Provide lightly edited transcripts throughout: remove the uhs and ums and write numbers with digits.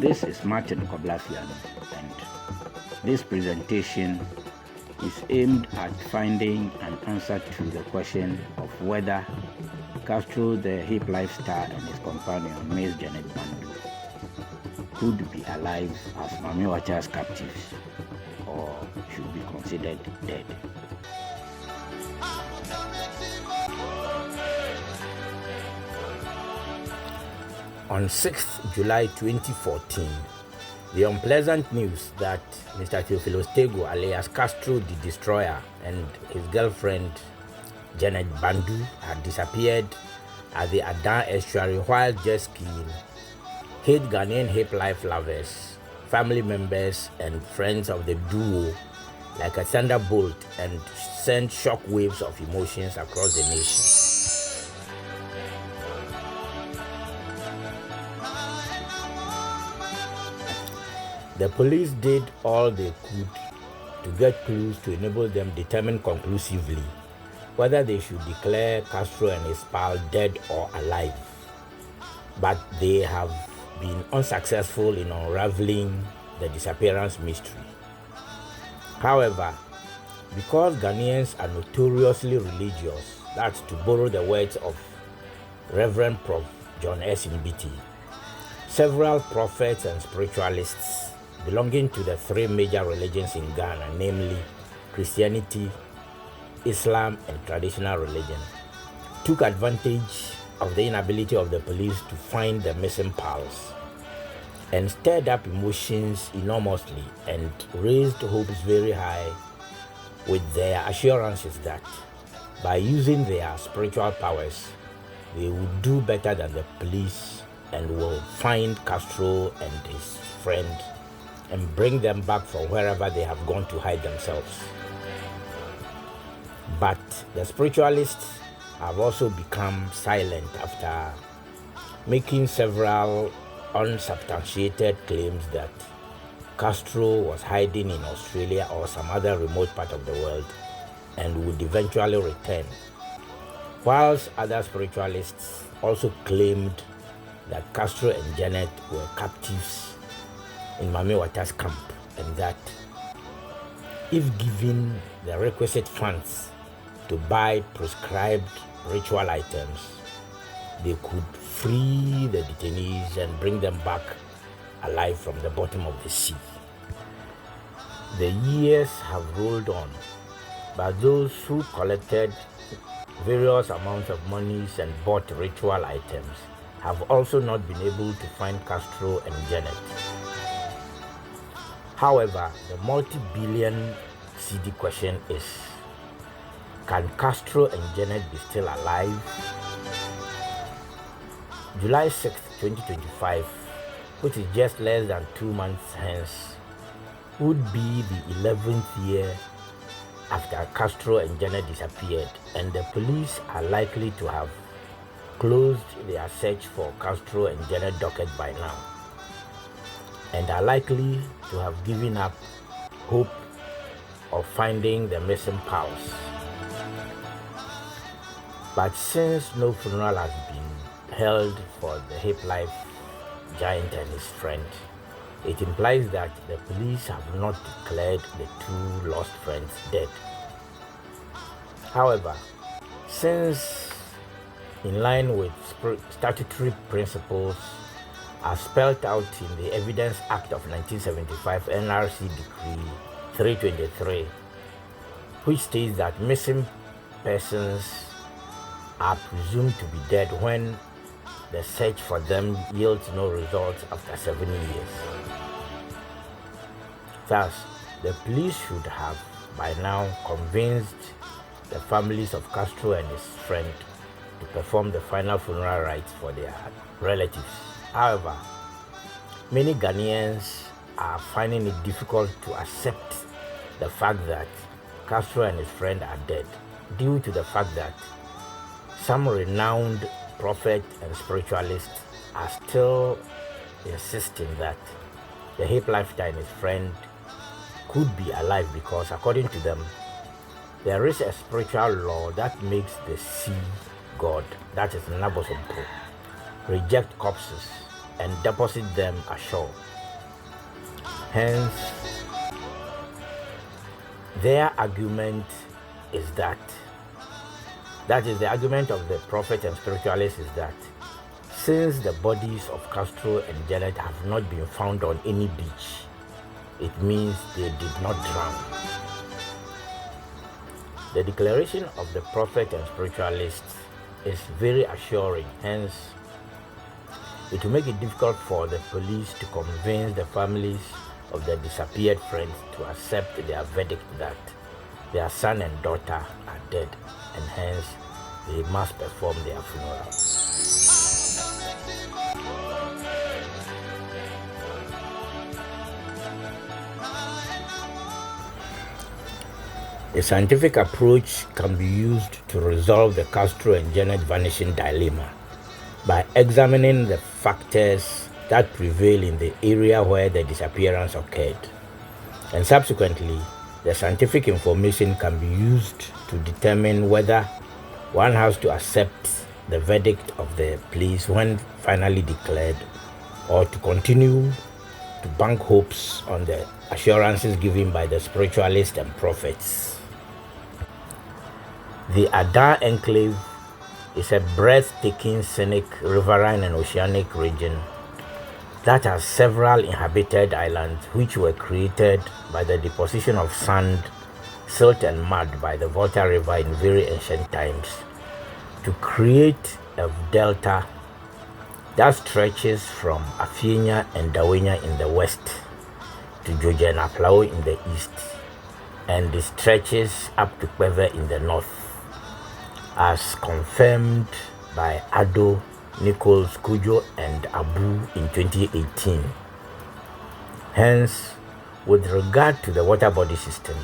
This is Martin Koblafiano, and this presentation is aimed at finding an answer to the question of whether Castro, the hip life star, and his companion, Miss Janet Bandu, could be alive as Mami Wacha's captives or should be considered dead. On 6th July 2014, the unpleasant news that Mr. Theophilos Tego alias Castro the Destroyer and his girlfriend Janet Bandu had disappeared at the Adan Estuary while jet skiing hit Ghanaian hip life lovers, family members and friends of the duo like a thunderbolt and sent shock waves of emotions across the nation. The police did all they could to get clues to enable them determine conclusively whether they should declare Castro and his pal dead or alive. But they have been unsuccessful in unraveling the disappearance mystery. However, because Ghanaians are notoriously religious, that's to borrow the words of Reverend Prof. John S. Mbiti, several prophets and spiritualists belonging to the three major religions in Ghana, namely Christianity, Islam, and traditional religion, took advantage of the inability of the police to find the missing pals and stirred up emotions enormously and raised hopes very high with their assurances that by using their spiritual powers, they would do better than the police and will find Castro and his friend and bring them back from wherever they have gone to hide themselves. But the spiritualists have also become silent after making several unsubstantiated claims that Castro was hiding in Australia or some other remote part of the world and would eventually return, whilst other spiritualists also claimed that Castro and Janet were captives in Mami Wata's camp, and that if given the requisite funds to buy prescribed ritual items, they could free the detainees and bring them back alive from the bottom of the sea. The years have rolled on, but those who collected various amounts of monies and bought ritual items have also not been able to find Castro and Janet. However, the multi-billion CD question is, can Castro and Janet be still alive? July 6, 2025, which is just less than 2 months hence, would be the 11th year after Castro and Janet disappeared, and the police are likely to have closed their search for Castro and Janet docket by now, and are likely to have given up hope of finding the missing pals. But since no funeral has been held for the hip life giant and his friend, it implies that the police have not declared the two lost friends dead. However, since in line with statutory principles as spelled out in the Evidence Act of 1975 NRC Decree 323, which states that missing persons are presumed to be dead when the search for them yields no results after 7 years. Thus, the police should have by now convinced the families of Castro and his friend to perform the final funeral rites for their relatives. However, many Ghanaians are finding it difficult to accept the fact that Castro and his friend are dead, due to the fact that some renowned prophets and spiritualists are still insisting that the hip lifestyle and his friend could be alive because, according to them, there is a spiritual law that makes the sea god, that is Nabosompo, reject corpses and deposit them ashore. Hence, their argument is that is the argument of the prophet and spiritualists, is that since the bodies of Castro and Janet have not been found on any beach, it means they did not drown. The declaration of the prophet and spiritualists is very assuring. Hence, it will make it difficult for the police to convince the families of their disappeared friends to accept their verdict that their son and daughter are dead, and hence they must perform their funeral. A scientific approach can be used to resolve the Castro and Janet vanishing dilemma by examining the factors that prevail in the area where the disappearance occurred, and subsequently the scientific information can be used to determine whether one has to accept the verdict of the police when finally declared, or to continue to bank hopes on the assurances given by the spiritualists and prophets. The Adar Enclave is a breathtaking, scenic, riverine and oceanic region that has several inhabited islands which were created by the deposition of sand, silt and mud by the Volta River in very ancient times to create a delta that stretches from Afienya and Dawenya in the west to Jojena Plao in the east, and it stretches up to Kweve in the north, as confirmed by Ado, Nichols, Kujo and Abu in 2018. Hence, with regard to the water body system,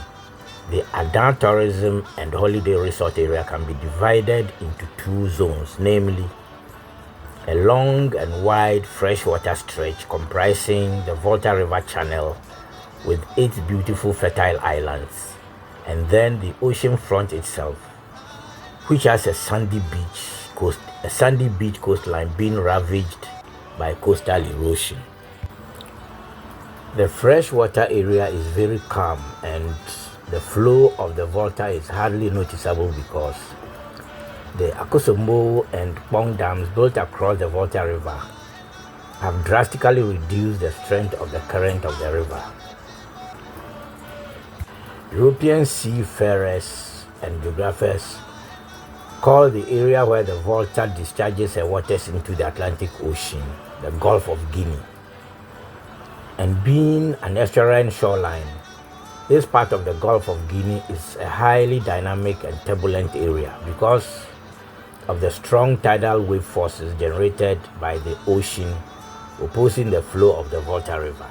the Adar tourism and holiday resort area can be divided into two zones, namely a long and wide freshwater stretch comprising the Volta River Channel with its beautiful fertile islands, and then the ocean front itself, which has a sandy beach coastline being ravaged by coastal erosion. The freshwater area is very calm, and the flow of the Volta is hardly noticeable because the Akosombo and Pong dams built across the Volta River have drastically reduced the strength of the current of the river. European seafarers and geographers call the area where the Volta discharges her waters into the Atlantic Ocean the Gulf of Guinea. And being an estuarine shoreline, this part of the Gulf of Guinea is a highly dynamic and turbulent area because of the strong tidal wave forces generated by the ocean opposing the flow of the Volta River.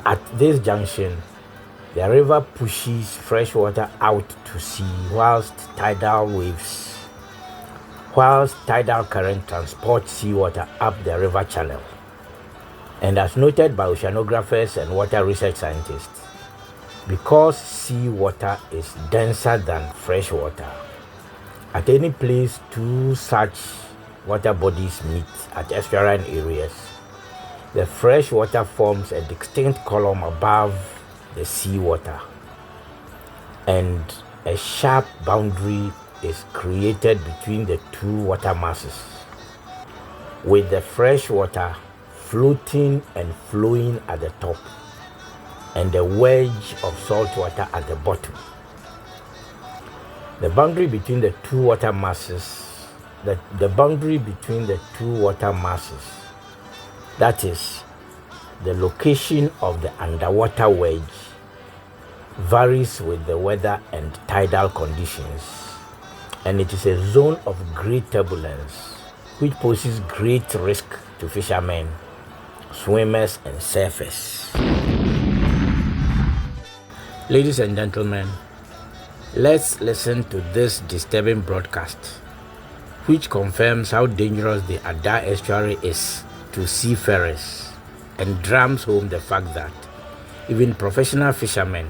At this junction, the river pushes fresh water out to sea whilst tidal current transports seawater up the river channel. And as noted by oceanographers and water research scientists, because seawater is denser than fresh water, at any place two such water bodies meet at estuarine areas, the fresh water forms a distinct column above the seawater, and a sharp boundary is created between the two water masses, with the fresh water floating and flowing at the top and a wedge of salt water at the bottom. The boundary between the two water masses, that is, the location of the underwater wedge, varies with the weather and tidal conditions, and it is a zone of great turbulence which poses great risk to fishermen, swimmers and surfers. Ladies and gentlemen, let's listen to this disturbing broadcast which confirms how dangerous the Adar estuary is to seafarers and drums home the fact that even professional fishermen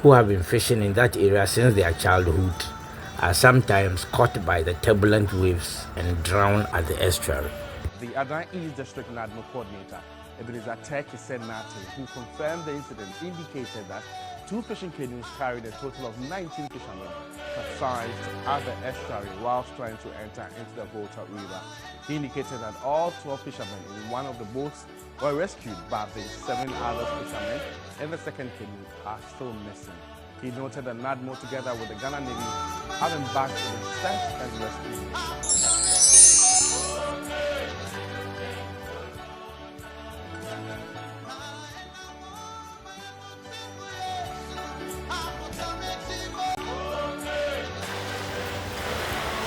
who have been fishing in that area since their childhood are sometimes caught by the turbulent waves and drown at the estuary. The Adan East District NADMO coordinator, Ebenezer Nate, who confirmed the incident, indicated that 2 fishing canoes carried a total of 19 fishermen capsized at the estuary whilst trying to enter into the Volta River. He indicated that all 12 fishermen in one of the boats were rescued, but the 7 other fishermen in the second canoe are still missing. He noted that NADMO, together with the Ghana Navy, have embarked on a search and rescue mission.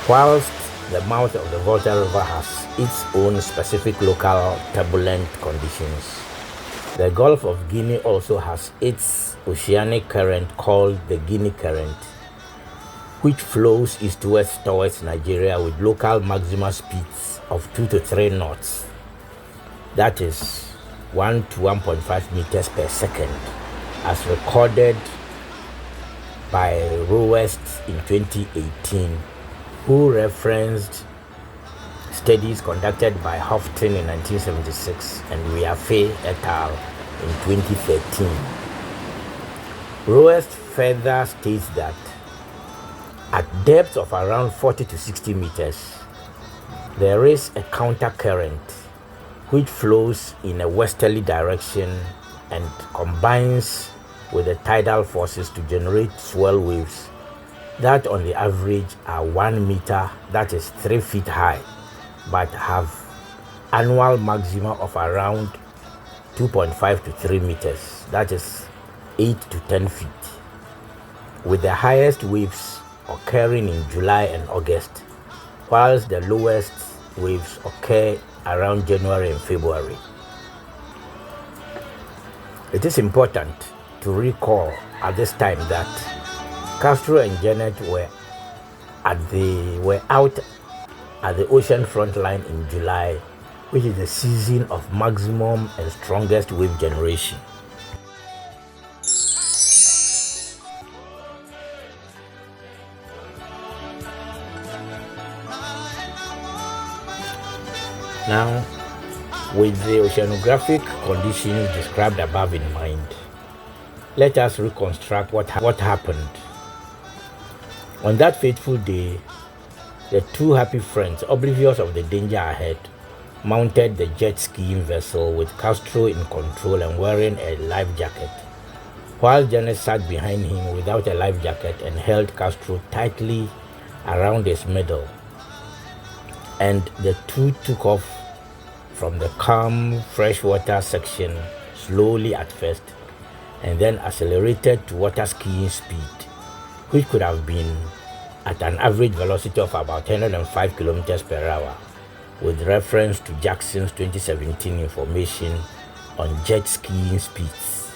Whilst the mouth of the Volta River has its own specific local turbulent conditions, the Gulf of Guinea also has its oceanic current called the Guinea Current, which flows eastwards towards Nigeria with local maximum speeds of 2 to 3 knots. That is 1 to 1.5 meters per second, as recorded by rowers in 2018, who referenced studies conducted by Houghton in 1976 and Weafe et al. In 2013. Rowers further states that at depths of around 40 to 60 meters, there is a countercurrent which flows in a westerly direction and combines with the tidal forces to generate swell waves that on the average are 1 meter, that is 3 feet high, but have annual maxima of around 2.5 to 3 meters, that is 8 to 10 feet, with the highest waves occurring in July and August, whilst the lowest waves occur around January and February. It is important to recall at this time that Castro and Janet were out at the ocean front line in July, which is the season of maximum and strongest wave generation. Now, with the oceanographic conditions described above in mind, let us reconstruct what happened. On that fateful day, the 2 happy friends, oblivious of the danger ahead, mounted the jet skiing vessel with Castro in control and wearing a life jacket, while Janet sat behind him without a life jacket and held Castro tightly around his middle. And the 2 took off from the calm freshwater section slowly at first, and then accelerated to water skiing speed, which could have been at an average velocity of about 105 kilometers per hour, with reference to Jackson's 2017 information on jet skiing speeds.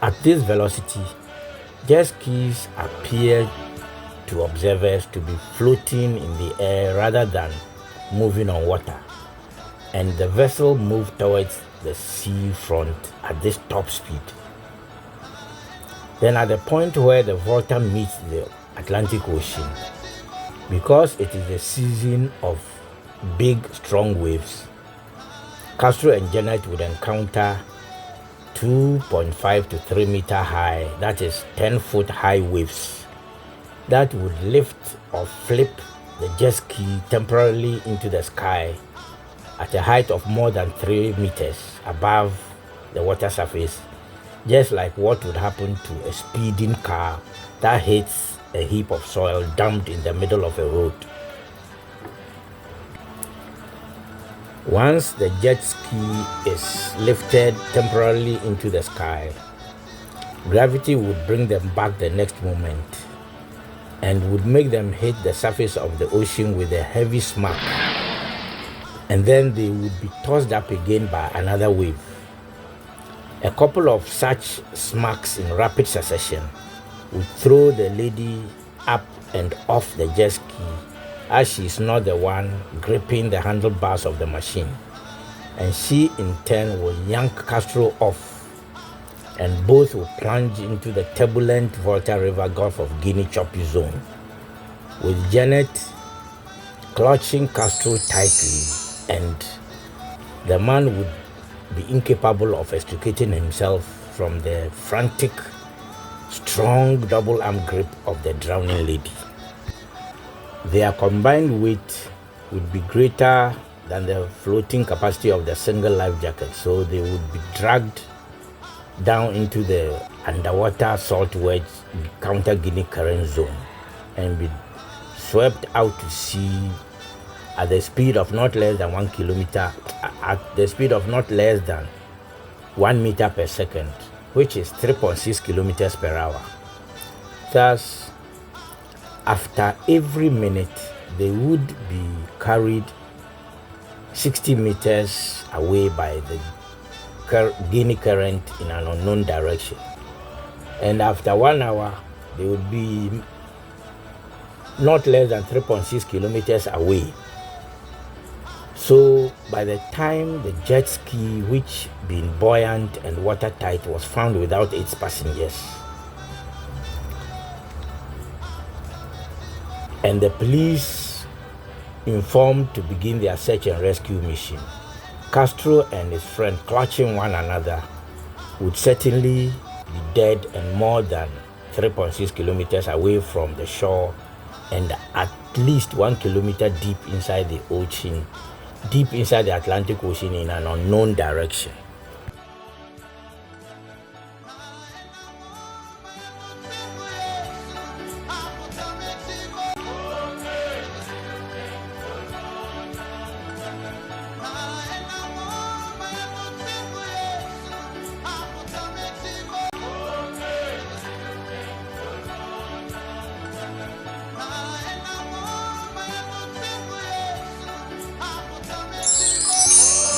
At this velocity, jet skis appear to observers to be floating in the air rather than moving on water, and the vessel moved towards the sea front at this top speed. Then at the point where the Volta meets the Atlantic Ocean, because it is the season of big strong waves, Castro and Janet would encounter 2.5 to 3 meter high, that is 10-foot high waves that would lift or flip the jet ski temporarily into the sky at a height of more than 3 meters above the water surface, just like what would happen to a speeding car that hits a heap of soil dumped in the middle of a road. Once the jet ski is lifted temporarily into the sky, gravity would bring them back the next moment and would make them hit the surface of the ocean with a heavy smack, and then they would be tossed up again by another wave. A couple of such smacks in rapid succession would throw the lady up and off the jet ski, as she is not the one gripping the handlebars of the machine, and she in turn will yank Castro off, and both will plunge into the turbulent Volta River Gulf of Guinea choppy zone, with Janet clutching Castro tightly, and the man would be incapable of extricating himself from the frantic, strong double-arm grip of the drowning lady. Their combined weight would be greater than the floating capacity of the single life jacket, so they would be dragged down into the underwater salt wedge counter Guinea current zone and be swept out to sea at the speed of not less than 1 kilometer, at the speed of not less than 1 meter per second, which is 3.6 kilometers per hour. Thus, after every minute, they would be carried 60 meters away by the Guinea current in an unknown direction. And after 1 hour, they would be not less than 3.6 kilometers away. So by the time the jet ski, which being buoyant and watertight, was found without its passengers, and the police informed to begin their search and rescue mission, Castro and his friend, clutching one another, would certainly be dead and more than 3.6 kilometers away from the shore and at least 1 kilometer deep inside the ocean, deep inside the Atlantic Ocean in an unknown direction.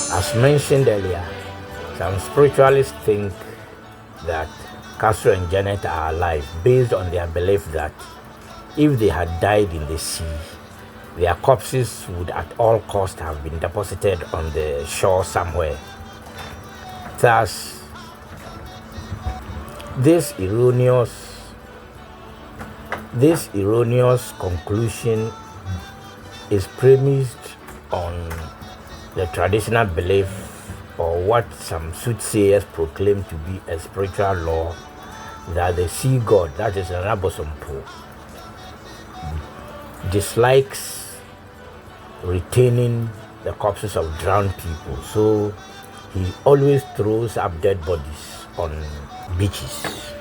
As mentioned earlier, some spiritualists think that Castro and Janet are alive based on their belief that if they had died in the sea, their corpses would at all costs have been deposited on the shore somewhere. Thus, this erroneous conclusion is premised on the traditional belief, or what some soothsayers proclaim to be a spiritual law, that the sea god, that is Rabosompo, dislikes retaining the corpses of drowned people, so he always throws up dead bodies on beaches.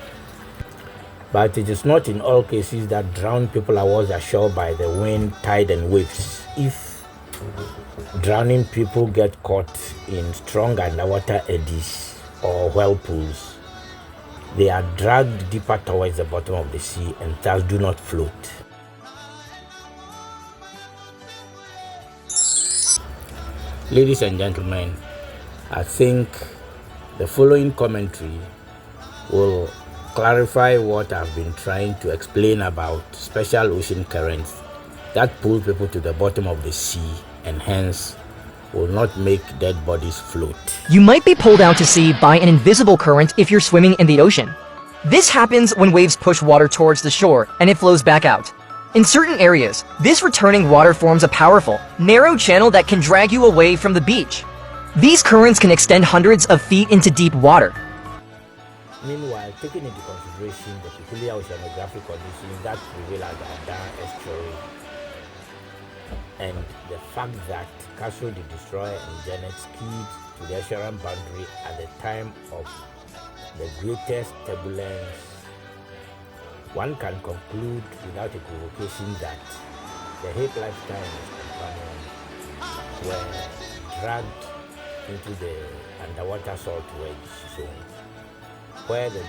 But it is not in all cases that drowned people are washed ashore by the wind, tide, and waves. If drowning people get caught in strong underwater eddies or whirlpools, they are dragged deeper towards the bottom of the sea and thus do not float. Ladies and gentlemen, I think the following commentary will clarify what I've been trying to explain about special ocean currents that pull people to the bottom of the sea and hence will not make dead bodies float. You might be pulled out to sea by an invisible current if you're swimming in the ocean. This happens when waves push water towards the shore and it flows back out. In certain areas, this returning water forms a powerful, narrow channel that can drag you away from the beach. These currents can extend hundreds of feet into deep water. Meanwhile, taking into consideration the peculiar oceanographic conditions that prevail at the Bandu Estuary and the fact that Castro the Destroyer and Janet skied to the Asheran boundary at the time of the greatest turbulence, one can conclude without equivocation that the Hague Lifetime and his companion were dragged into the underwater salt wedge zone, where the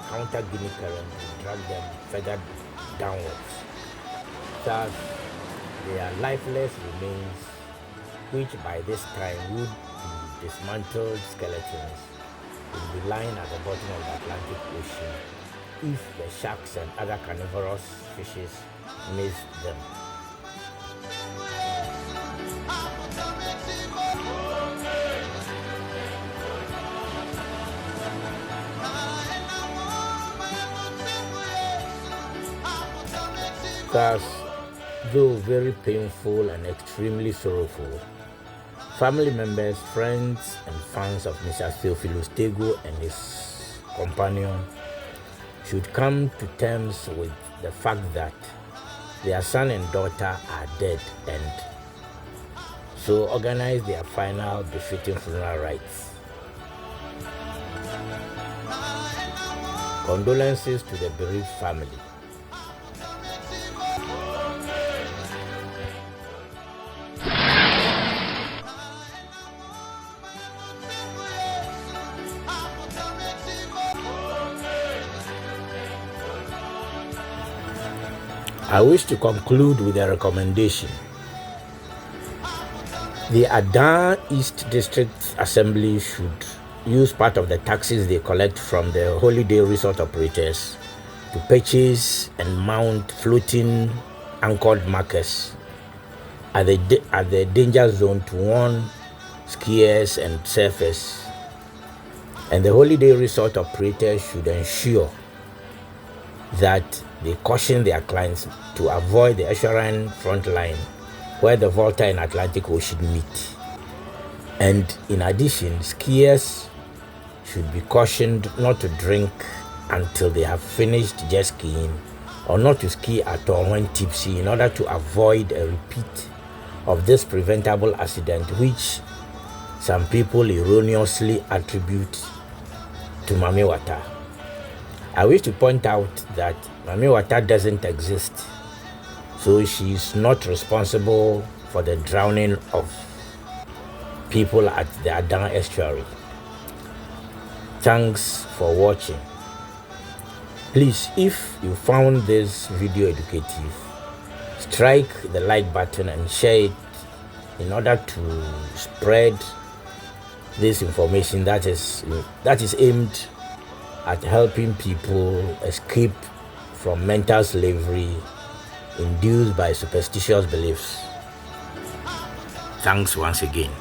counter Guinea current would drag them further downwards. Thus, their lifeless remains, which by this time would be dismantled skeletons, will be lying at the bottom of the Atlantic Ocean if the sharks and other carnivorous fishes miss them. Thus, though very painful and extremely sorrowful. Family members, friends, and fans of Mr. Theophilus Tego and his companion should come to terms with the fact that their son and daughter are dead, and so organize their final befitting funeral rites. Condolences to the bereaved family. I wish to conclude with a recommendation. The Adan East District Assembly should use part of the taxes they collect from the holiday resort operators to purchase and mount floating anchored markers at the danger zone to warn skiers and surfers. And the holiday resort operators should ensure that they caution their clients to avoid the Estuary front line where the Volta and Atlantic Ocean meet. And in addition, skiers should be cautioned not to drink until they have finished jet skiing, or not to ski at all when tipsy, in order to avoid a repeat of this preventable accident, which some people erroneously attribute to Mami Wata. I wish to point out that Mami Wata doesn't exist, so she is not responsible for the drowning of people at the Adan Estuary. Thanks for watching. Please, if you found this video educative, strike the like button and share it in order to spread this information that is aimed at helping people escape from mental slavery induced by superstitious beliefs. Thanks once again.